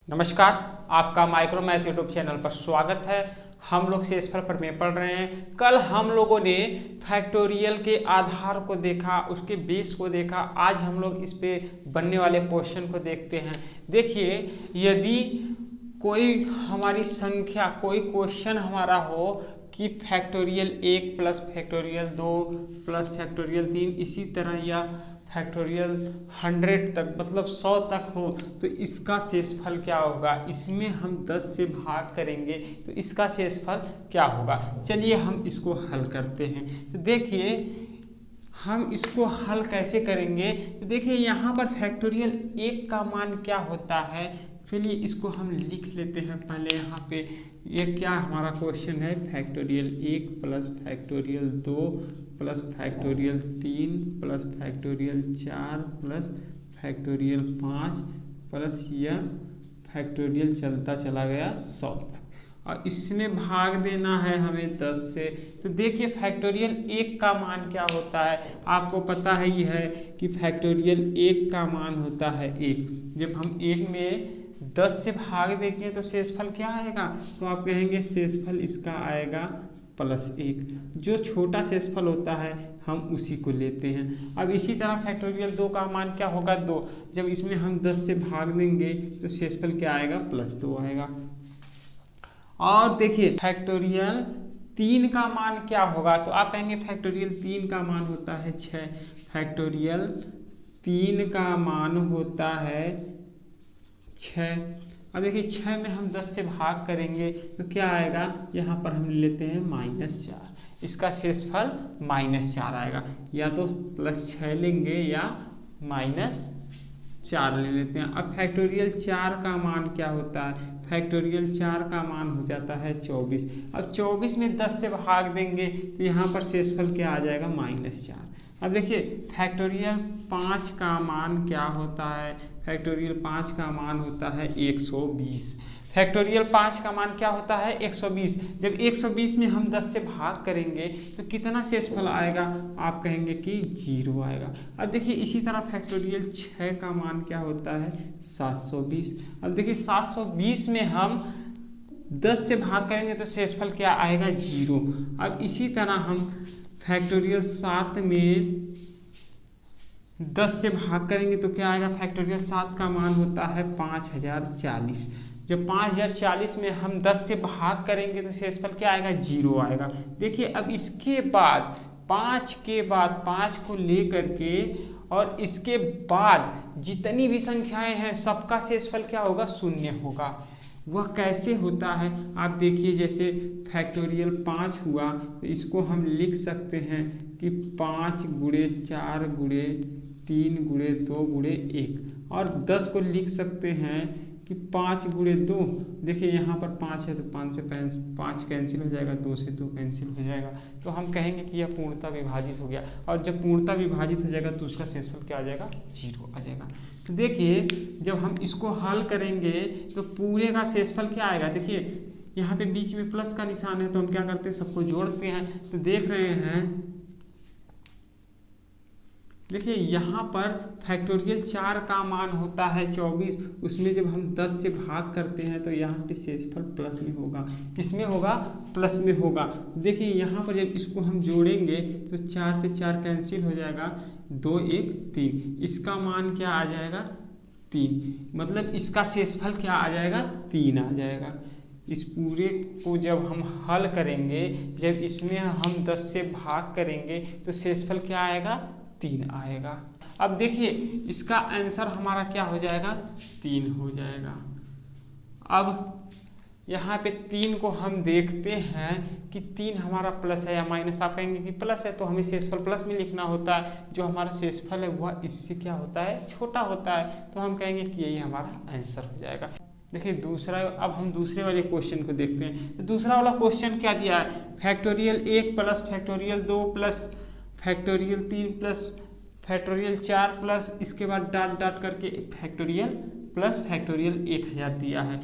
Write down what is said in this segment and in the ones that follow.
नमस्कार, आपका micro math YouTube channel पर स्वागत है। हम लोग शेषफल पर में पढ़ रहे हैं। कल हम लोगों ने फैक्टोरियल के आधार को देखा, उसके बेस को देखा। आज हम लोग इस पे बनने वाले क्वेश्चन को देखते हैं। देखिए, यदि कोई हमारी संख्या, कोई क्वेश्चन हमारा हो कि factorial 1 plus factorial 2 plus factorial 3 इसी तरह या फैक्टोरियल 100 तक, मतलब 100 तक हो, तो इसका शेषफल क्या होगा। इसमें हम 10 से भाग करेंगे तो इसका शेषफल क्या होगा। चलिए हम इसको हल करते हैं। तो देखिए हम इसको हल कैसे करेंगे। तो देखिए यहाँ पर फैक्टोरियल 1 का मान क्या होता है। चलिए इसको हम लिख लेते हैं पहले। यहाँ पे ये क्या हमारा क्वेश्चन है, factorial 1 plus factorial 2 plus factorial 3 plus factorial 4 plus factorial 5 plus यह फैक्टोरियल चलता चला गया 100 तक, और इसमें भाग देना है हमें 10 से। तो देखिए फैक्टोरियल 1 का मान क्या होता है, आपको पता है ही है कि फैक्टोरियल 1 का मान होता है 1। जब हम 1 में 10 से भाग देंगे तो शेषफल क्या आएगा, तो आप कहेंगे शेषफल इसका आएगा +1। जो छोटा शेषफल होता है हम उसी को लेते हैं। अब इसी तरह फैक्टोरियल 2 का मान क्या होगा 2। जब इसमें हम 10 से भाग देंगे तो शेषफल क्या आएगा, +2 आएगा। और देखिए फैक्टोरियल 3 का मान क्या होगा, तो आप कहेंगे फैक्टोरियल 3 का मान होता है 6। फैक्टोरियल 3 का मान होता है 6। अब देखिए 6 में हम 10 से भाग करेंगे तो क्या आएगा, यहाँ पर हम लेते हैं -4। इसका शेषफल -4 आएगा। या तो +6 लेंगे या -4 ले लेते हैं। अब फैक्टोरियल 4 का मान क्या होता है, फैक्टोरियल 4 का मान हो जाता है 24। अब 24 में 10 से भाग देंगे तो यहाँ पर शेषफल क्या आ जाएगा, -4। अब देखिए फैक्टोरियल 5 का मान क्या होता है, फैक्टोरियल 5 का मान होता है 120। फैक्टोरियल 5 का मान क्या होता है, 120। जब 120 में हम 10 से भाग करेंगे तो कितना शेषफल आएगा, आप कहेंगे कि 0 आएगा। अब देखिए इसी तरह फैक्टोरियल 6 का मान क्या होता है, 720। अब देखिए 720 में हम 10 से भाग करेंगे तो शेषफल क्या आएगा, 0। अब इसी तरह हम फैक्टोरियल 7 में 10 से भाग करेंगे तो क्या आएगा, फैक्टोरियल 7 का मान होता है 5040। जब 5040 में हम 10 से भाग करेंगे तो शेषफल क्या आएगा, 0 आएगा। देखिए अब इसके बाद 5 के बाद 5 को लेकर के और इसके बाद जितनी भी संख्याएं हैं सबका शेषफल क्या होगा, 0 होगा। वह कैसे होता है आप देखिए, जैसे फैक्टोरियल 5 हुआ तो इसको हम लिख सकते हैं कि 5 × 4 × 3 × 2 × 1, और 10 को लिख सकते हैं कि 5 × 2। देखिए यहाँ पर 5 है तो 5 से 5 कैंसिल हो जाएगा, 2 से 2 कैंसिल हो जाएगा, तो हम कहेंगे कि यह पूर्णतः विभाजित हो गया। और जब पूर्णतः विभाजित हो जाएगा तो उसका शेषफल क्या आ जाएगा, 0 आ जाएगा। तो देखिए जब हम इसको हल करेंगे तो पूरे का शेषफल क्या आएगा। देखिए यहाँ पे बीच में प्लस का निशान है तो हम क्या करते हैं, सबको जोड़ते हैं। तो देख रहे हैं, देखिए यहाँ पर फैक्टोरियल 4 का मान होता है 24। उसमें जब हम 10 से भाग करते हैं तो यहाँ पे शेषफल प्लस में होगा। किसमें होगा, प्लस में होगा। देखिए यहाँ पर जब इसको हम जोड़ेंगे तो 4 से 4 कैंसिल हो जाएगा, 2 1 3। इसका मान क्या आ जाएगा, 3। मतलब इसका शेषफल क्या आ जाएगा, 3 आ जाएगा। इस पूरे को जब हम हल करेंगे, जब इसमें हम 10 से भाग करेंगे तो शेषफल क्या आएगा, 3 आएगा। अब देखिए इसका आंसर हमारा क्या हो जाएगा, 3 हो जाएगा। अब यहाँ पे 3 को हम देखते हैं कि 3 हमारा प्लस है या माइनस। आप कहेंगे कि प्लस है तो हमें शेषफल प्लस में लिखना होता है। जो हमारा शेषफल है वह इससे क्या होता है, छोटा होता है, तो हम कहेंगे कि यही हमारा आंसर हो जाएगा। देखिए दूसरा, अब हम दूसरे वाले क्वेश्चन को देखते हैं। तो दूसरा वाला क्वेश्चन क्या दिया है, factorial 1 plus factorial 2 plus factorial 3 plus factorial 4 plus इसके बाद डॉट डॉट करके फैक्टोरियल प्लस फैक्टोरियल 1000 दिया है।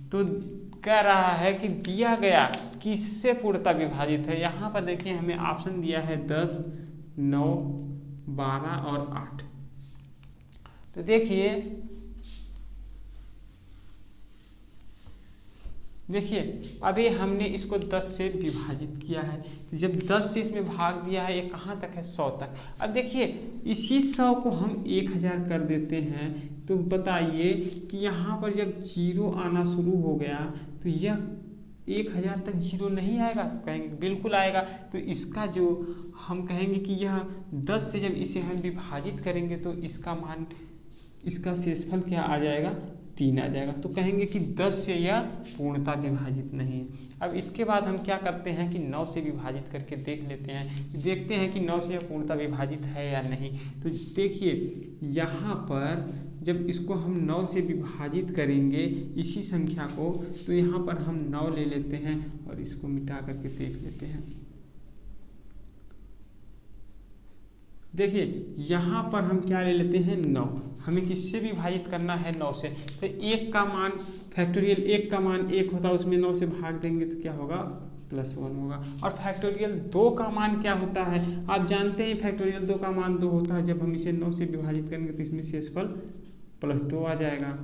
तो कह रहा है कि दिया गया किससे पूर्णतः विभाजित है। यहाँ पर देखिए हमें ऑप्शन दिया है 10, 9, 12 और 8। तो देखिए देखिए अभी हमने इसको 10 से विभाजित किया है, तो जब 10 से इसमें भाग दिया है, ये कहाँ तक है 100 तक। अब देखिए इसी 100 को हम 1000 कर देते हैं, तो बताइए कि यहाँ पर जब जीरो आना शुरू हो गया तो यह 1000 तक जीरो नहीं आएगा? कहेंगे बिल्कुल आएगा। तो इसका जो हम कहेंगे कि यह 10 से जब इसे हम विभाजित करेंगे तो इसका मान, इसका शेषफल क्या आ जाएगा? 3 आ जाएगा। तो कहेंगे कि 10 से यह पूर्णतः विभाजित नहीं है। अब इसके बाद हम क्या करते हैं कि 9 से विभाजित करके देख लेते हैं, देखते हैं कि 9 से यह पूर्णतः विभाजित है या नहीं। तो देखिए यहाँ पर जब इसको हम 9 से विभाजित करेंगे इसी संख्या को, तो यहाँ पर हम 9 ले लेते हैं और इसको मिटा करके देख लेते हैं। देखिए यहाँ पर हम क्या ले लेते हैं 9, हमें किससे विभाजित करना है? 9 से। तो 1 का मान फैक्टोरियल 1 का मान 1 होता है, उसमें 9 से भाग देंगे तो क्या होगा? +1 होगा। और फैक्टोरियल 2 का मान क्या होता है? आप जानते हैं फैक्टोरियल 2 का मान 2 होता है। जब हम इसे 9 से विभाजित करेंगे तो इसमें शेषफल +2 आ जाएगा।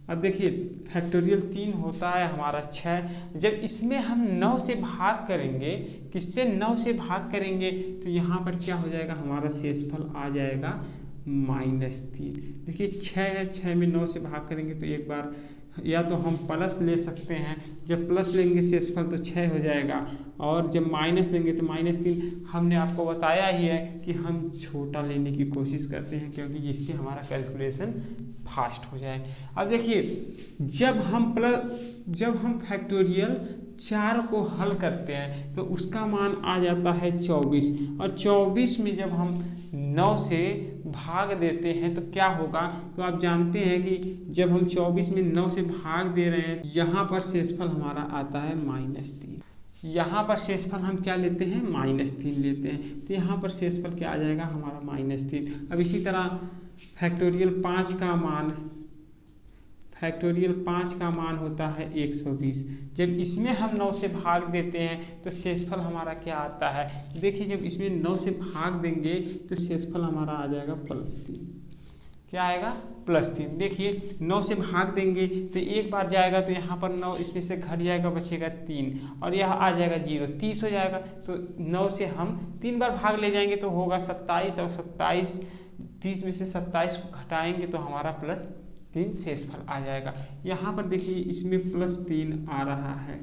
अब देखिए फैक्टोरियल 3 होता है हमारा 6, जब इसमें हम 9 से भाग करेंगे, किससे? 9 से भाग करेंगे तो यहाँ पर क्या हो जाएगा? हमारा शेषफल आ जाएगा -3। देखिए 6 है, 6 में 9 से भाग करेंगे तो एक बार या तो हम प्लस ले सकते हैं, जब प्लस लेंगे शेषफल तो 6 हो जाएगा, और जब माइनस लेंगे तो -3। हमने आपको बताया ही है कि हम छोटा लेने की कोशिश करते हैं, क्योंकि जिससे हमारा कैलकुलेशन फास्ट हो जाए। अब देखिए जब हम फैक्टोरियल 4 को हल करते हैं तो उसका मान आ जाता है 24, और 24 में जब हम 9 से भाग देते हैं तो क्या होगा? तो आप जानते हैं कि जब हम 24 में 9 से भाग दे रहे हैं, यहाँ पर शेषफल हमारा आता है -3। यहाँ पर शेषफल हम क्या लेते हैं? -3 लेते हैं। तो यहाँ पर शेषफल क्या आ जाएगा? हमारा -3। अब इसी तरह फैक्टोरियल 5 का मान होता है 120। जब इसमें हम 9 से भाग देते हैं तो शेषफल हमारा क्या आता है? देखिए जब इसमें 9 से भाग देंगे तो शेषफल हमारा आ जाएगा +3। क्या आएगा? +3। देखिए 9 से भाग देंगे तो एक बार जाएगा तो यहाँ पर 9 इसमें से घट जाएगा, बचेगा 3, और यह आ जाएगा 0, 30 हो जाएगा। तो 9 से हम 3 बार भाग ले जाएंगे तो होगा 27, और 27 30 में से 27 को घटाएंगे तो हमारा +3 शेषफल आ जाएगा। यहाँ पर देखिए इसमें +3 आ रहा है।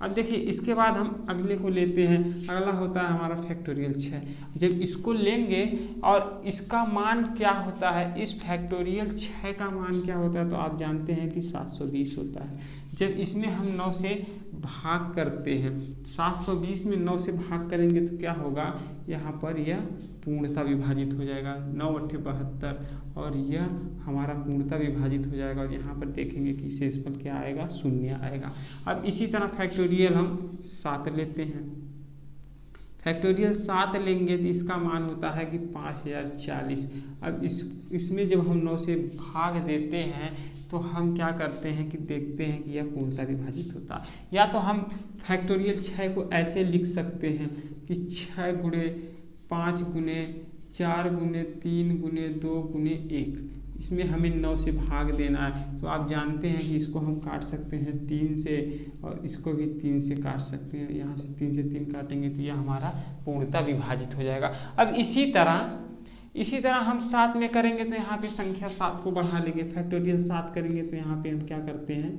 अब देखिए इसके बाद हम अगले को लेते हैं, अगला होता है हमारा फैक्टोरियल 6। जब इसको लेंगे और इसका मान क्या होता है? इस फैक्टोरियल 6 का मान क्या होता है? तो आप जानते हैं कि 720 होता है। जब इसमें हम 9 से भाग करते हैं, 720 में 9 से भाग करेंगे तो क्या होगा? यहाँ पर यह पूर्णतः विभाजित हो जाएगा, 9×8 = 72, और यह हमारा पूर्णतः विभाजित हो जाएगा। और यहाँ पर देखेंगे कि शेषफल क्या आएगा? 0 आएगा। अब इसी तरह फैक्टोरियल हम 7 लेते हैं। फैक्टोरियल 7 लेंगे तो इसका मान होता है कि 5040। अब इसमें जब हम 9 से भाग देते हैं तो हम क्या करते हैं कि देखते हैं कि यह पूर्णतः विभाजित होता है। या तो हम फैक्टोरियल 6 को ऐसे लिख सकते हैं कि 6 × 5 × 4 × 3 × 2 × 1। इसमें हमें 9 से भाग देना है, तो आप जानते हैं कि इसको हम काट सकते हैं 3 से, और इसको भी 3 से काट सकते हैं। यहाँ से 3 से 3 काटेंगे तो यह हमारा पूर्णतः विभाजित हो जाएगा। अब इसी तरह हम 7 में करेंगे तो यहाँ पे संख्या 7 को बढ़ा लेंगे। फैक्टोरियल 7 करेंगे तो यहाँ पे हम क्या करते हैं?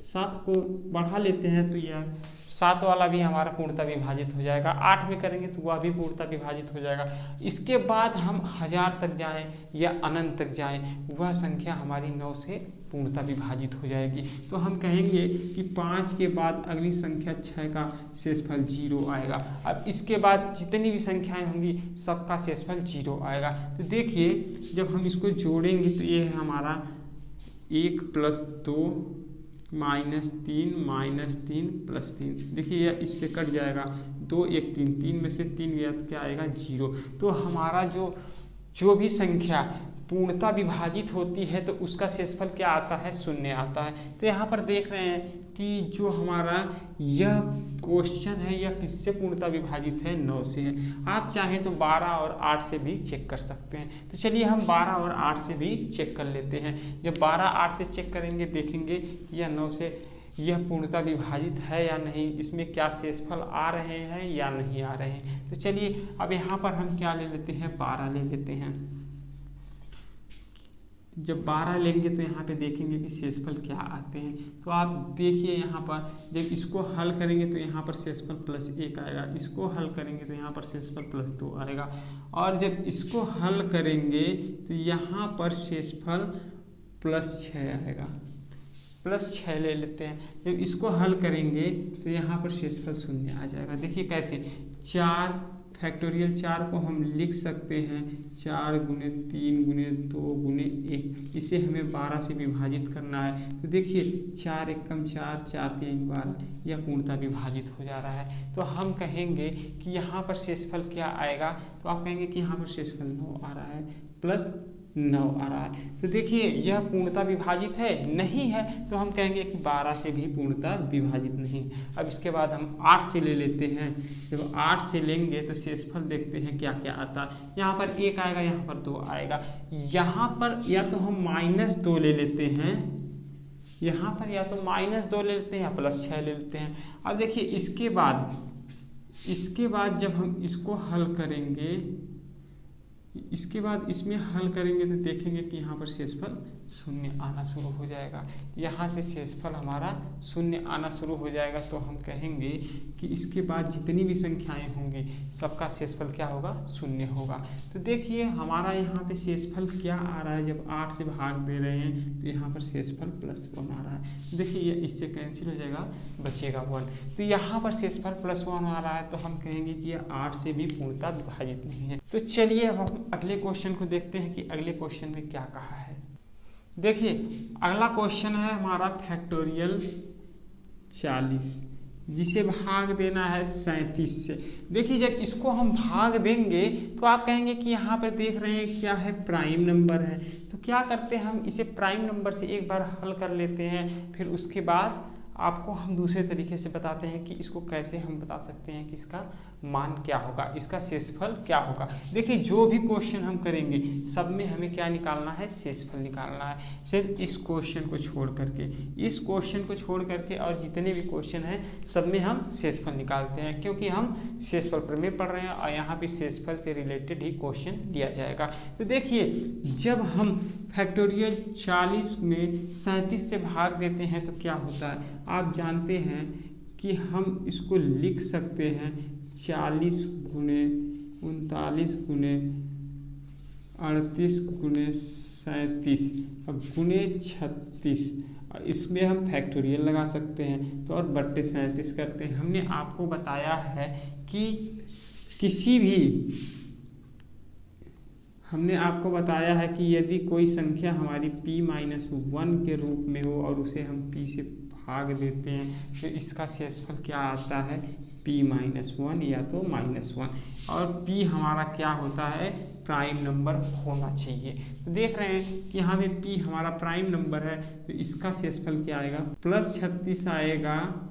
7 को बढ़ा लेते हैं, तो यह 7 वाला भी हमारा पूर्णतः विभाजित हो जाएगा। 8 में करेंगे तो वह भी पूर्णतः विभाजित हो जाएगा। इसके बाद हम 1000 तक जाएं या अनंत तक जाएं, वह संख्या हमारी 9 से पूर्णतः विभाजित हो जाएगी। तो हम कहेंगे कि 5 के बाद अगली संख्या 6 का शेषफल 0 आएगा। अब इसके बाद जितनी भी संख्याएं होंगी सबका शेषफल 0 आएगा। तो देखिए जब हम इसको जोड़ेंगे तो ये है हमारा 1 + 2 -3 -3 +3। देखिए यह इससे कट जाएगा, 2 1 3, 3 में से 3 गया तो क्या आएगा? 0। तो हमारा जो भी संख्या पूर्णतः विभाजित होती है तो उसका शेषफल क्या आता है? 0 आता है। तो यहाँ पर देख रहे हैं कि जो हमारा यह क्वेश्चन है यह किससे पूर्णतः विभाजित है? 9 से है। आप चाहें तो 12 और 8 से भी चेक कर सकते हैं। तो चलिए हम 12 और 8 से भी चेक कर लेते हैं। जब 12 8 से चेक करेंगे देखेंगे कि यह 9 से यह पूर्णतः विभाजित है या नहीं, इसमें क्या शेषफल आ रहे हैं या नहीं आ रहे हैं। तो चलिए अब यहाँ पर हम क्या ले लेते हैं, 12 ले लेते हैं। जब 12 लेंगे तो यहाँ पे देखेंगे कि शेषफल क्या आते हैं। तो आप देखिए यहाँ पर जब इसको हल करेंगे तो यहाँ पर शेषफल +1 आएगा, इसको हल करेंगे तो यहाँ पर शेषफल +2 आएगा, और जब इसको हल करेंगे तो यहाँ पर शेषफल +6 आएगा। +6 ले लेते हैं। जब इसको हल करेंगे तो यहाँ पर शेषफल 0 आ जाएगा। देखिए कैसे, 4 फैक्टोरियल 4 को हम लिख सकते हैं 4 × 3 × 2 × 1। इसे हमें 12 से विभाजित करना है। तो देखिए 4 × 1 = 4, 4 × 3 = 12, यह पूर्णतः विभाजित हो जा रहा है। तो हम कहेंगे कि यहाँ पर शेषफल क्या आएगा, तो आप कहेंगे कि यहाँ पर शेषफल 9 आ रहा है, +9 आ रहा है। तो देखिए यह पूर्णतः विभाजित है, नहीं है, तो हम कहेंगे कि 12 से भी पूर्णतः विभाजित नहीं। अब इसके बाद हम 8 से ले लेते हैं। जब 8 से लेंगे तो शेषफल देखते हैं क्या क्या आता है। यहाँ पर 1 आएगा, यहाँ पर 2 आएगा, यहाँ पर या तो हम -2 ले लेते हैं, यहाँ पर या तो -2 ले लेते हैं या +6 ले लेते हैं। अब देखिए इसके बाद जब हम इसको हल करेंगे, इसके बाद इसमें हल करेंगे तो देखेंगे कि यहाँ पर शेषफल 0 आना शुरू हो जाएगा। यहाँ से शेषफल हमारा 0 आना शुरू हो जाएगा। तो हम कहेंगे कि इसके बाद जितनी भी संख्याएं होंगी सबका शेषफल क्या होगा, 0 होगा। तो देखिए हमारा यहाँ पे शेषफल क्या आ रहा है, जब 8 से भाग दे रहे हैं तो यहाँ पर शेषफल +1 आ रहा है। देखिए ये इससे कैंसिल हो जाएगा, बचेगा 1। तो यहाँ पर शेषफल +1 आ रहा है, तो हम कहेंगे कि यह 8 से भी पूर्णतः विभाजित नहीं है। तो चलिए अब हम अगले क्वेश्चन को देखते हैं कि अगले क्वेश्चन में क्या कहा है। देखिए अगला क्वेश्चन है हमारा फैक्टोरियल 40, जिसे भाग देना है 37 से। देखिए जब इसको हम भाग देंगे तो आप कहेंगे कि यहाँ पर देख रहे हैं क्या है, प्राइम नंबर है। तो क्या करते हैं, हम इसे प्राइम नंबर से एक बार हल कर लेते हैं, फिर उसके बाद आपको हम दूसरे तरीके से बताते हैं कि इसको कैसे हम बता सकते हैं कि इसका मान क्या होगा, इसका शेषफल क्या होगा। देखिए जो भी क्वेश्चन हम करेंगे सब में हमें क्या निकालना है, शेषफल निकालना है। सिर्फ इस क्वेश्चन को छोड़ करके और जितने भी क्वेश्चन हैं सब में हम शेषफल निकालते हैं, क्योंकि हम शेषफल प्रमेय पढ़ रहे हैं और यहाँ पे शेषफल से रिलेटेड ही क्वेश्चन दिया जाएगा। तो देखिए जब हम फैक्टोरियल 40 में 37 से भाग देते हैं तो क्या होता है, आप जानते हैं कि हम इसको लिख सकते हैं 40 × 39 × 38 × 37 अब ×36, और इसमें हम फैक्टोरियल लगा सकते हैं तो और बट्टे 37 करते हैं। हमने आपको बताया है कि यदि कोई संख्या हमारी p-1 के रूप में हो और उसे हम p से भाग देते हैं तो इसका शेषफल क्या आता है, p-1 या तो -1, और p हमारा क्या होता है, प्राइम नंबर होना चाहिए। तो देख रहे हैं कि यहाँ पे p हमारा प्राइम नंबर है, तो इसका शेषफल क्या आएगा, +36 आएगा,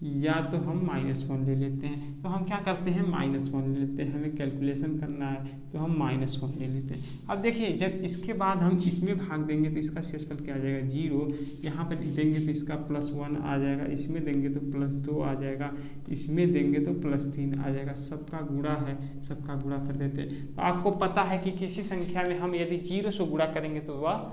या तो हम -1 ले लेते हैं। तो हम क्या करते हैं, -1 ले लेते हैं, हमें कैलकुलेशन करना है तो हम -1 ले लेते हैं। अब देखिए जब इसके बाद हम इसमें भाग देंगे तो इसका शेषफल क्या आ जाएगा, 0। यहाँ पर देंगे तो इसका +1 आ जाएगा, इसमें देंगे तो +2 आ जाएगा, इसमें देंगे तो +3 आ जाएगा। सबका गुणा है, सबका गुणा कर देते हैं। तो आपको पता है कि किसी संख्या में हम यदि 0 से गुणा करेंगे तो वह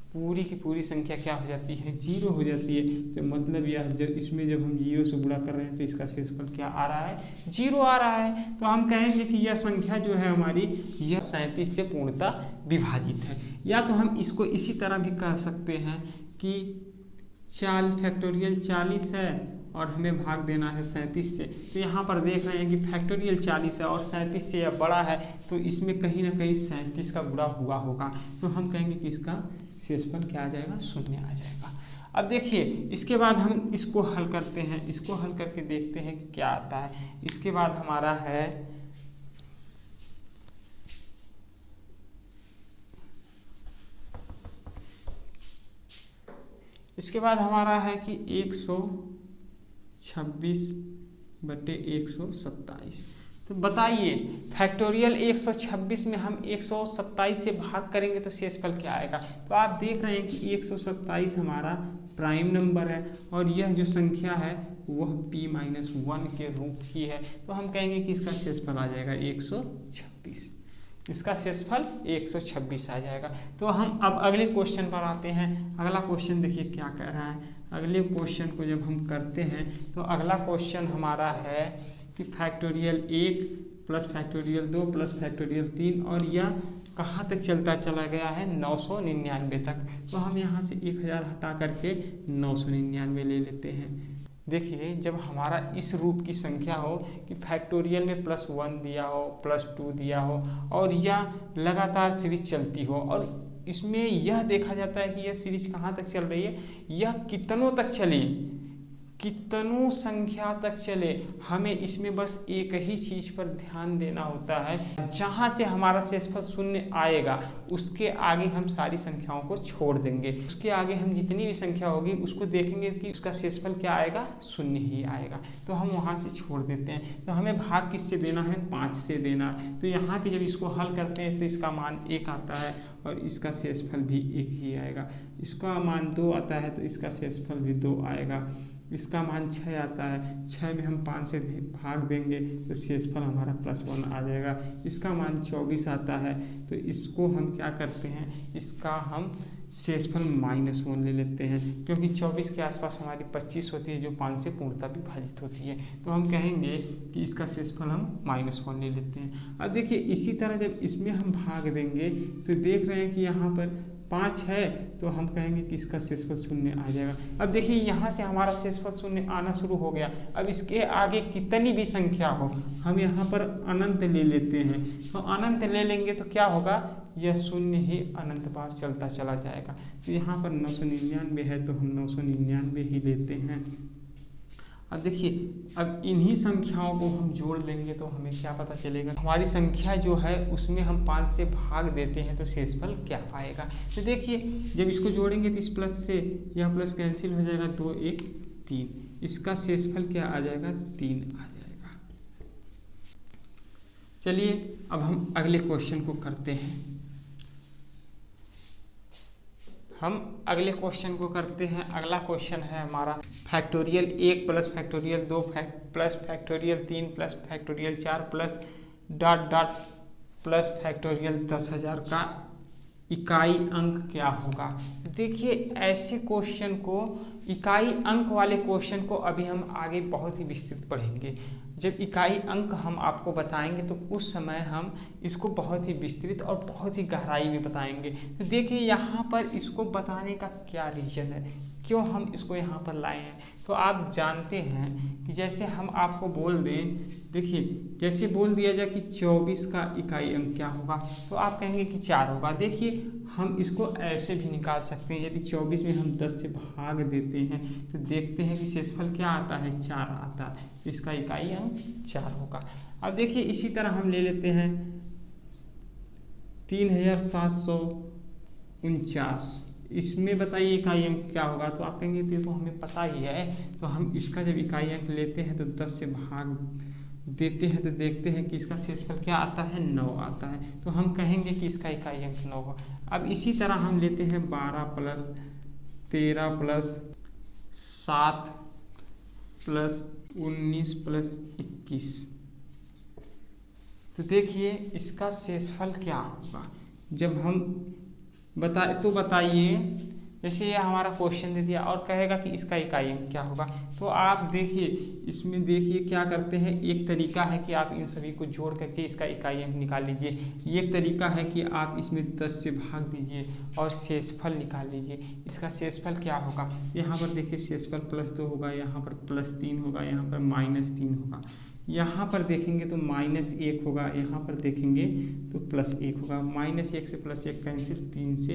पूरी की पूरी संख्या क्या हो जाती है, 0 हो जाती है। तो मतलब यह इसमें जब हम 0 से गुणा कर रहे हैं तो इसका शेषफल क्या आ रहा है, 0 आ रहा है। तो हम कहेंगे कि यह संख्या जो है हमारी, यह 37 से पूर्णतः विभाजित है। या तो हम इसको इसी तरह भी कह सकते हैं कि फैक्टोरियल 40 है और हमें भाग देना है 37 से। तो यहाँ पर देख रहे हैं कि फैक्टोरियल 40 है और 37 से यह बड़ा है, तो इसमें कहीं ना कहीं 37 का गुणा हुआ होगा। तो हम कहेंगे कि इसका शेषफल क्या आ जाएगा, 0 आ जाएगा। अब देखिए इसके बाद हम इसको हल करते हैं, इसको हल करके देखते हैं कि क्या आता है। इसके बाद हमारा है कि 126/127। तो बताइए फैक्टोरियल 126 में हम 127 से भाग करेंगे तो शेषफल क्या आएगा। तो आप देख रहे हैं कि 127 हमारा प्राइम नंबर है और यह जो संख्या है वह p-1 के रूप की है, तो हम कहेंगे कि इसका शेषफल आ जाएगा 126। इसका शेषफल 126 आ जाएगा। तो हम अब अगले क्वेश्चन पर आते हैं। अगला क्वेश्चन देखिए क्या कह रहा है। अगले क्वेश्चन को जब हम करते हैं तो अगला क्वेश्चन हमारा है कि factorial 1 plus factorial 2 plus factorial 3 और यह कहाँ तक चलता चला गया है 999 तक। तो हम यहाँ से 1000 हटा करके 999 ले लेते हैं। देखिए जब हमारा इस रूप की संख्या हो कि फैक्टोरियल में +1 दिया हो, +2 दिया हो और यह लगातार सीरीज चलती हो और इसमें यह देखा जाता है कि यह सीरीज कहाँ तक चल रही है, यह कितनों तक चली, कितनों संख्या तक चले, हमें इसमें बस एक ही चीज पर ध्यान देना होता है। जहां से हमारा शेषफल 0 आएगा उसके आगे हम सारी संख्याओं को छोड़ देंगे। उसके आगे हम जितनी भी संख्या होगी उसको देखेंगे कि उसका शेषफल क्या आएगा, 0 ही आएगा, तो हम वहां से छोड़ देते हैं। तो हमें भाग किससे देना है, 5 से देना। तो यहाँ पे जब इसको हल करते हैं तो इसका मान 1 आता है और इसका शेषफल भी 1 ही आएगा। इसका मान 2 आता है तो इसका शेषफल भी 2 आएगा। इसका मान 6 आता है, 6 में हम 5 से भाग देंगे तो शेषफल हमारा +1 आ जाएगा। इसका मान 24 आता है तो इसको हम क्या करते हैं, इसका हम शेषफल -1 ले लेते हैं, क्योंकि 24 के आसपास हमारी 25 होती है जो 5 से पूर्णतः विभाजित होती है। तो हम कहेंगे कि इसका शेषफल हम -1 ले लेते हैं। अब देखिए इसी तरह जब इसमें हम भाग देंगे तो देख रहे हैं कि यहाँ पर 5 है तो हम कहेंगे कि इसका शेषफल 0 आ जाएगा। अब देखिए यहाँ से हमारा शेषफल 0 आना शुरू हो गया। अब इसके आगे कितनी भी संख्या हो हम यहाँ पर अनंत ले लेते हैं। तो अनंत ले लेंगे तो क्या होगा, यह 0 ही अनंत बार चलता चला जाएगा। तो यहाँ पर 999 है तो हम 999 ही लेते हैं। अब देखिए अब इन्हीं संख्याओं को हम जोड़ लेंगे तो हमें क्या पता चलेगा, हमारी संख्या जो है उसमें हम 5 से भाग देते हैं तो शेषफल क्या आएगा। तो देखिए जब इसको जोड़ेंगे तो इस प्लस से यह प्लस कैंसिल हो जाएगा, 2 1 3, इसका शेषफल क्या आ जाएगा, 3 आ जाएगा। चलिए अब हम अगले क्वेश्चन को करते हैं। हम अगले क्वेश्चन को करते हैं। अगला क्वेश्चन है हमारा factorial 1 plus factorial 2 plus factorial 3 plus factorial 4 plus ... plus factorial 10,000 का इकाई अंक क्या होगा। देखिए ऐसे क्वेश्चन को, इकाई अंक वाले क्वेश्चन को अभी हम आगे बहुत ही विस्तृत पढ़ेंगे। जब इकाई अंक हम आपको बताएंगे तो उस समय हम इसको बहुत ही विस्तृत और बहुत ही गहराई में बताएंगे। तो देखिए यहाँ पर इसको बताने का क्या रीज़न है, क्यों हम इसको यहाँ पर लाए हैं। तो आप जानते हैं कि जैसे हम आपको बोल दें, देखिए जैसे बोल दिया जाए कि 24 का इकाई अंक क्या होगा तो आप कहेंगे कि 4 होगा। देखिए हम इसको ऐसे भी निकाल सकते हैं, यदि 24 में हम 10 से भाग देते हैं तो देखते हैं कि शेषफल क्या आता है, 4 आता है, तो इसका इकाई अंक 4 होगा। अब देखिए इसी तरह हम ले लेते हैं 3749, इसमें बताइए इकाई अंक क्या होगा। तो आप कहेंगे तो हमें पता ही है, तो हम इसका जब इकाई अंक लेते हैं तो 10 से भाग देते हैं तो देखते हैं कि इसका शेषफल क्या आता है, 9 आता है। तो हम कहेंगे कि इसका इकाई अंक 9 होगा। अब इसी तरह हम लेते हैं 12 प्लस 13 प्लस 7 प्लस 19 प्लस 21, तो देखिए इसका शेषफल क्या होगा। जब हम बताइए, जैसे ये हमारा क्वेश्चन दे दिया और कहेगा कि इसका इकाई अंक क्या होगा। तो आप देखिए इसमें देखिए क्या करते हैं, एक तरीका है कि आप इन सभी को जोड़ करके इसका इकाई अंक निकाल लीजिए। एक तरीका है कि आप इसमें 10 से भाग दीजिए और शेषफल निकाल लीजिए। इसका शेषफल क्या होगा, यहाँ पर देखिए शेषफल +2 होगा, यहाँ पर +3 होगा, यहाँ पर -3 होगा, यहाँ पर देखेंगे तो -1 होगा, यहाँ पर देखेंगे तो +1 होगा। -1 से +1 कैंसिल, 3 से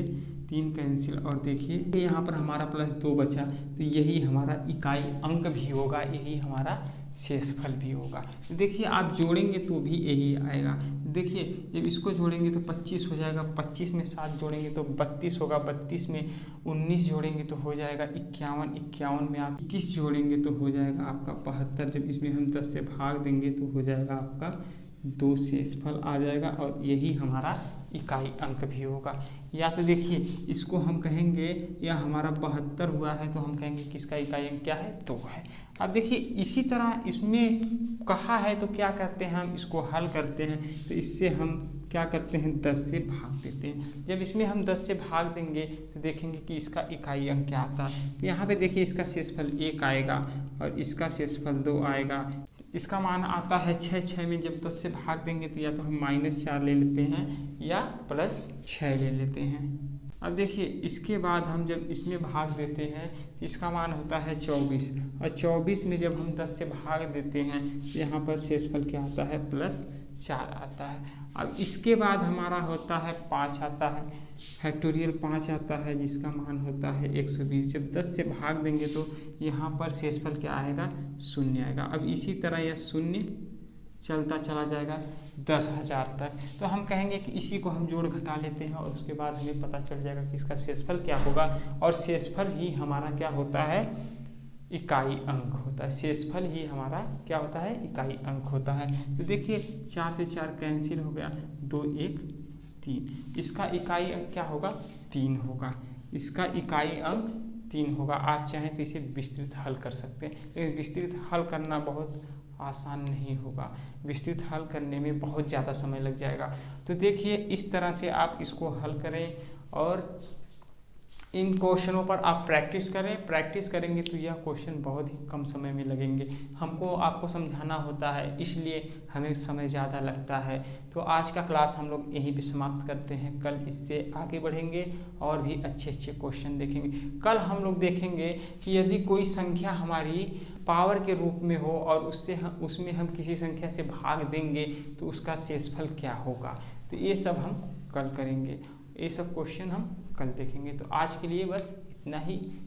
3 कैंसिल, और देखिए यहाँ पर हमारा +2 बचा, तो यही हमारा इकाई अंक भी होगा, यही हमारा शेषफल भी होगा। तो देखिए आप जोड़ेंगे तो भी यही आएगा। देखिए जब इसको जोड़ेंगे तो 25 हो जाएगा, 25 में 7 जोड़ेंगे तो 32 होगा, 32 में 19 जोड़ेंगे तो हो जाएगा 51, 51 में आप 21 जोड़ेंगे तो हो जाएगा आपका 72। जब इसमें हम 10 से भाग देंगे तो हो जाएगा आपका 2 शेषफल आ जाएगा, और यही हमारा इकाई अंक भी होगा। या तो देखिए इसको हम कहेंगे, या हमारा 72 हुआ है तो हम कहेंगे कि इसका इकाई अंक क्या है, 2 है। अब देखिए इसी तरह इसमें कहा है तो क्या करते हैं, हम इसको हल करते हैं तो इससे हम क्या करते हैं, 10 से भाग देते हैं। जब इसमें हम 10 से भाग देंगे तो देखेंगे कि इसका इकाई अंक क्या आता है। यहाँ पे देखिए इसका शेषफल 1 आएगा और इसका शेषफल 2 आएगा। इसका मान आता है 6। 6 में जब 10 से भाग देंगे तो या तो हम -4 ले लेते हैं या +6 ले लेते हैं। अब देखिए इसके बाद हम जब इसमें भाग देते हैं तो इसका मान होता है 24 और 24 में जब हम 10 से भाग देते हैं तो यहाँ पर शेषफल क्या आता है, +4 आता है। अब इसके बाद हमारा होता है 5 आता है, फैक्टोरियल 5 आता है जिसका मान होता है 120। जब 10 से भाग देंगे तो यहाँ पर शेषफल क्या आएगा, 0 आएगा। अब इसी तरह यह 0 चलता चला जाएगा 10,000 तक। तो हम कहेंगे कि इसी को हम जोड़ घटा लेते हैं और उसके बाद हमें पता चल जाएगा कि इसका शेषफल क्या होगा। और शेषफल ही हमारा क्या होता है, इकाई अंक होता है। शेषफल ही हमारा क्या होता है, इकाई अंक होता है। तो देखिए 4 से 4 कैंसिल हो गया, 2 1 3। इसका इकाई अंक क्या होगा, 3 होगा। इसका इकाई अंक 3 होगा। आप चाहें तो इसे विस्तृत हल कर सकते हैं, लेकिन विस्तृत हल करना बहुत आसान नहीं होगा। विस्तृत हल करने में बहुत ज़्यादा समय लग जाएगा। तो देखिए इस तरह से आप इसको हल करें और इन क्वेश्चनों पर आप प्रैक्टिस करें। प्रैक्टिस करेंगे तो यह क्वेश्चन बहुत ही कम समय में लगेंगे। हमको आपको समझाना होता है इसलिए हमें समय ज़्यादा लगता है। तो आज का क्लास हम लोग यहीं पे समाप्त करते हैं। कल इससे आगे बढ़ेंगे और भी अच्छे अच्छे क्वेश्चन देखेंगे। कल हम लोग देखेंगे कि यदि कोई संख्या हमारी पावर के रूप में हो और उसमें हम किसी संख्या से भाग देंगे तो उसका शेषफल क्या होगा। तो ये सब हम कल करेंगे, ये सब क्वेश्चन हम कल देखेंगे। तो आज के लिए बस इतना ही।